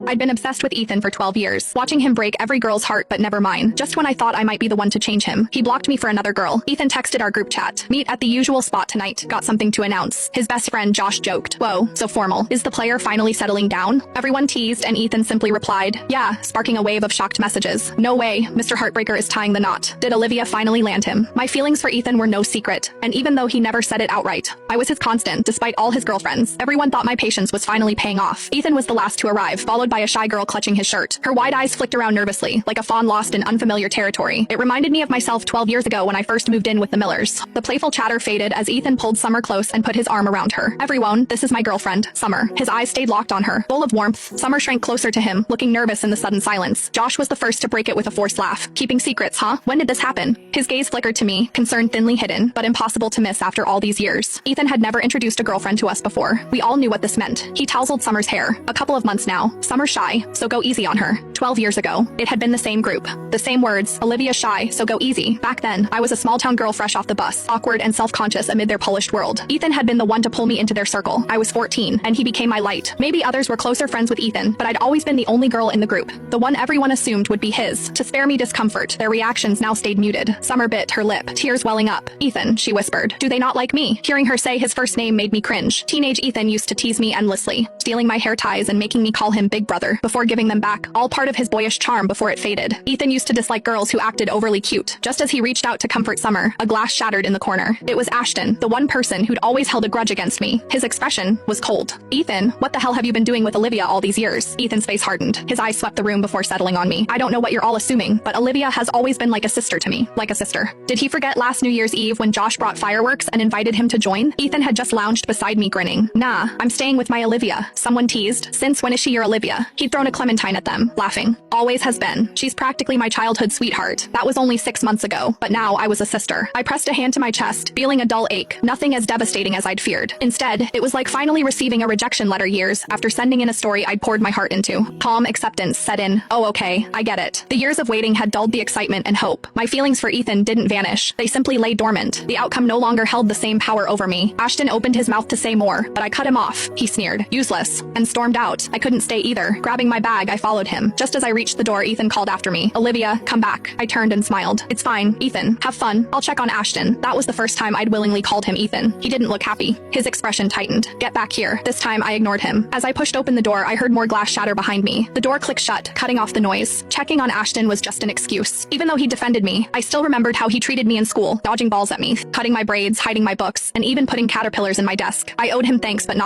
I'd been obsessed with Ethan for 12 years, watching him break every girl's heart but never mine. Just when I thought I might be the one to change him, he blocked me for another girl. Ethan texted our group chat. Meet at the usual spot tonight. Got something to announce. His best friend Josh joked. Whoa, so formal. Is the player finally settling down? Everyone teased and Ethan simply replied, yeah, sparking a wave of shocked messages. No way, Mr. Heartbreaker is tying the knot. Did Olivia finally land him? My feelings for Ethan were no secret, and even though he never said it outright, I was his constant despite all his girlfriends. Everyone thought my patience was finally paying off. Ethan was the last to arrive, followed by a shy girl clutching his shirt. Her wide eyes flicked around nervously, like a fawn lost in unfamiliar territory. It reminded me of myself 12 years ago when I first moved in with the Millers. The playful chatter faded as Ethan pulled Summer close and put his arm around her. Everyone, this is my girlfriend, Summer. His eyes stayed locked on her, full of warmth. Summer shrank closer to him, looking nervous in the sudden silence. Josh was the first to break it with a forced laugh. Keeping secrets, huh? When did this happen? His gaze flickered to me, concern thinly hidden, but impossible to miss after all these years. Ethan had never introduced a girlfriend to us before. We all knew what this meant. He tousled Summer's hair. A couple of months now. Summer's shy, so go easy on her. 12 years ago, it had been the same group. The same words, Olivia's shy, so go easy. Back then, I was a small-town girl fresh off the bus, awkward and self-conscious amid their polished world. Ethan had been the one to pull me into their circle. I was 14, and he became my light. Maybe others were closer friends with Ethan, but I'd always been the only girl in the group. The one everyone assumed would be his. To spare me discomfort, their reactions now stayed muted. Summer bit her lip, tears welling up. Ethan, she whispered. Do they not like me? Hearing her say his first name made me cringe. Teenage Ethan used to tease me endlessly, stealing my hair ties and making me call him Big Brother before giving them back, all part of his boyish charm before it faded. Ethan used to dislike girls who acted overly cute. Just as he reached out to comfort Summer, a glass shattered in the corner. It was Ashton, the one person who'd always held a grudge against me. His expression was cold. Ethan, what the hell have you been doing with Olivia all these years? Ethan's face hardened. His eyes swept the room before settling on me. I don't know what you're all assuming, but Olivia has always been like a sister to me. Like a sister. Did he forget last New Year's Eve when Josh brought fireworks and invited him to join? Ethan had just lounged beside me grinning. Nah, I'm staying with my Olivia. Someone teased. Since when is she your Olivia? He'd thrown a clementine at them, laughing. Always has been. She's practically my childhood sweetheart. That was only 6 months ago, but now I was a sister. I pressed a hand to my chest, feeling a dull ache. Nothing as devastating as I'd feared. Instead, it was like finally receiving a rejection letter years after sending in a story I'd poured my heart into. Calm acceptance set in. Oh, okay, I get it. The years of waiting had dulled the excitement and hope. My feelings for Ethan didn't vanish. They simply lay dormant. The outcome no longer held the same power over me. Ashton opened his mouth to say more, but I cut him off. He sneered. Useless. And stormed out. I couldn't stay either. Grabbing my bag, I followed him. Just as I reached the door, Ethan called after me. Olivia, come back. I turned and smiled. It's fine, Ethan. Have fun. I'll check on Ashton. That was the first time I'd willingly called him Ethan. He didn't look happy. His expression tightened. Get back here. This time I ignored him. As I pushed open the door, I heard more glass shatter behind me. The door clicked shut, cutting off the noise. Checking on Ashton was just an excuse. Even though he defended me, I still remembered how he treated me in school, dodging balls at me, cutting my braids, hiding my books, and even putting caterpillars in my desk. I owed him thanks, but not